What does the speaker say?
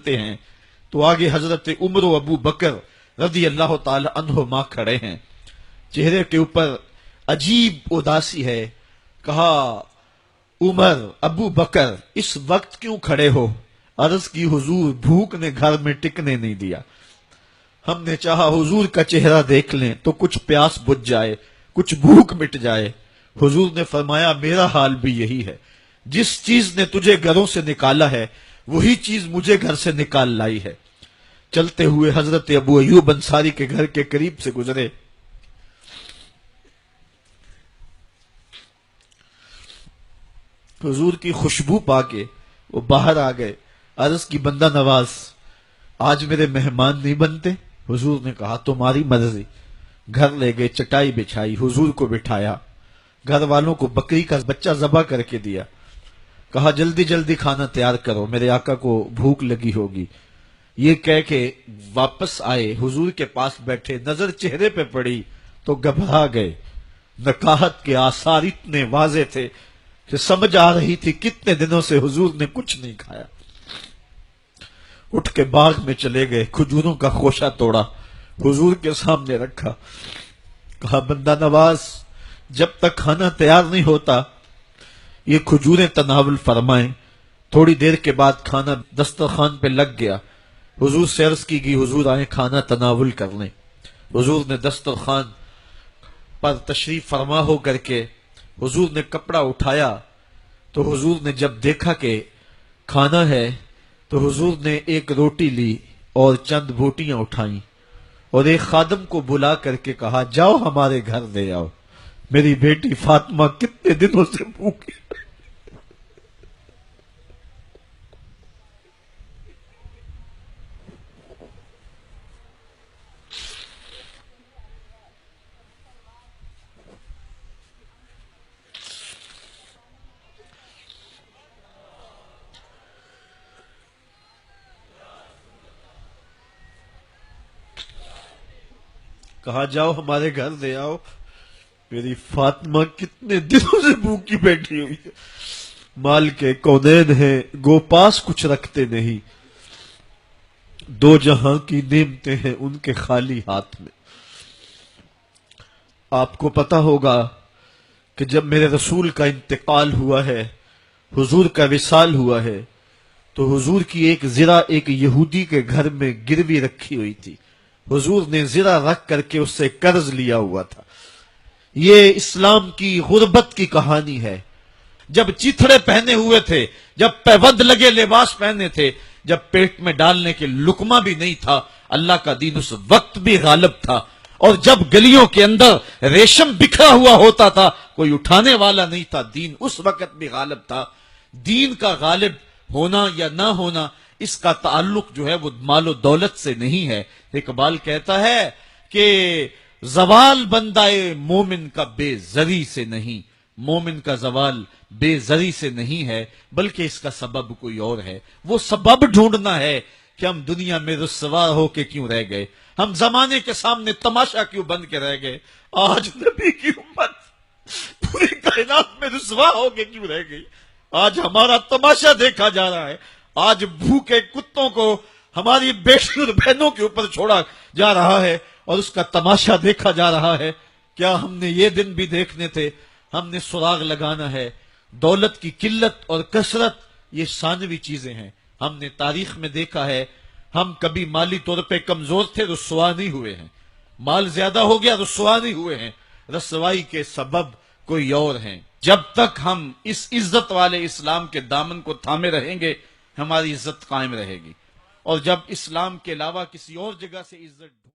چلتے ہیں تو آگے حضرت عمر و ابو بکر رضی اللہ تعالی عنہما کھڑے ہیں، چہرے کے اوپر عجیب اداسی ہے۔ کہا عمر ابو بکر اس وقت کیوں کھڑے ہو؟ عرض کی حضور بھوک نے گھر میں ٹکنے نہیں دیا، ہم نے چاہا حضور کا چہرہ دیکھ لیں تو کچھ پیاس بجھ جائے، کچھ بھوک مٹ جائے۔ حضور نے فرمایا میرا حال بھی یہی ہے، جس چیز نے تجھے گھروں سے نکالا ہے وہی چیز مجھے گھر سے نکال لائی ہے۔ چلتے ہوئے حضرت ابو ایوب انصاری کے گھر کے قریب سے گزرے، حضور کی خوشبو پا کے وہ باہر آ گئے۔ عرض کی بندہ نواز آج میرے مہمان نہیں بنتے؟ حضور نے کہا تمہاری مرضی۔ گھر لے گئے، چٹائی بچھائی، حضور کو بٹھایا، گھر والوں کو بکری کا بچہ ذبح کر کے دیا، کہا جلدی جلدی کھانا تیار کرو، میرے آقا کو بھوک لگی ہوگی۔ یہ کہہ کے واپس آئے، حضور کے پاس بیٹھے، نظر چہرے پہ پڑی تو گھبرا گئے۔ نکاحت کے آثار اتنے واضح تھے کہ سمجھ آ رہی تھی کتنے دنوں سے حضور نے کچھ نہیں کھایا۔ اٹھ کے باغ میں چلے گئے، کھجوروں کا خوشہ توڑا، حضور کے سامنے رکھا، کہا بندہ نواز جب تک کھانا تیار نہیں ہوتا یہ کھجوریں تناول فرمائیں۔ تھوڑی دیر کے بعد کھانا دسترخوان پہ لگ گیا، حضور سے عرض کی گئی حضور آئیں کھانا تناول کر لیں۔ حضور نے دسترخوان پر تشریف فرما ہو کر کے حضور نے کپڑا اٹھایا تو حضور نے جب دیکھا کہ کھانا ہے تو حضور نے ایک روٹی لی اور چند بوٹیاں اٹھائیں اور ایک خادم کو بلا کر کے کہا جاؤ ہمارے گھر لے آؤ، میری بیٹی فاطمہ کتنے دنوں سے بھوکی۔ کہا جاؤ ہمارے گھر لے آؤ، میری فاطمہ کتنے دنوں سے بھوکی بیٹھی ہوئی ہے۔ مال کے کونین ہیں گو پاس کچھ رکھتے نہیں، دو جہاں کی نعمتیں ہیں ان کے خالی ہاتھ میں۔ آپ کو پتا ہوگا کہ جب میرے رسول کا انتقال ہوا ہے، حضور کا وصال ہوا ہے، تو حضور کی ایک زرہ ایک یہودی کے گھر میں گروی رکھی ہوئی تھی، حضور نے زرہ رکھ کر کے اس سے قرض لیا ہوا تھا۔ یہ اسلام کی غربت کی کہانی ہے۔ جب چیتھڑے پہنے ہوئے تھے، جب پیوند لگے لباس پہنے تھے، جب پیٹ میں ڈالنے کے لقمہ بھی نہیں تھا، اللہ کا دین اس وقت بھی غالب تھا۔ اور جب گلیوں کے اندر ریشم بکھرا ہوا ہوتا تھا، کوئی اٹھانے والا نہیں تھا، دین اس وقت بھی غالب تھا۔ دین کا غالب ہونا یا نہ ہونا اس کا تعلق جو ہے وہ مال و دولت سے نہیں ہے۔ اقبال کہتا ہے کہ زوال بندہ مومن کا بے زری سے نہیں، مومن کا زوال بے زری سے نہیں ہے بلکہ اس کا سبب کوئی اور ہے۔ وہ سبب ڈھونڈنا ہے کہ ہم دنیا میں رسوا ہو کے کیوں رہ گئے، ہم زمانے کے سامنے تماشا کیوں بن کے رہ گئے، آج نبی کی امت پوری کائنات میں رسوا ہو کے کیوں رہ گئی، آج ہمارا تماشا دیکھا جا رہا ہے، آج بھوکے کتوں کو ہماری بیٹی اور بہنوں کے اوپر چھوڑا جا رہا ہے اور اس کا تماشا دیکھا جا رہا ہے۔ کیا ہم نے یہ دن بھی دیکھنے تھے؟ ہم نے سراغ لگانا ہے۔ دولت کی قلت اور کثرت یہ ثانوی چیزیں ہیں۔ ہم نے تاریخ میں دیکھا ہے ہم کبھی مالی طور پہ کمزور تھے، رسوا نہیں ہوئے ہیں، مال زیادہ ہو گیا رسوا نہیں ہوئے ہیں، رسوائی کے سبب کوئی اور ہیں۔ جب تک ہم اس عزت والے اسلام کے دامن کو تھامے رہیں گے ہماری عزت قائم رہے گی، اور جب اسلام کے علاوہ کسی اور جگہ سے عزت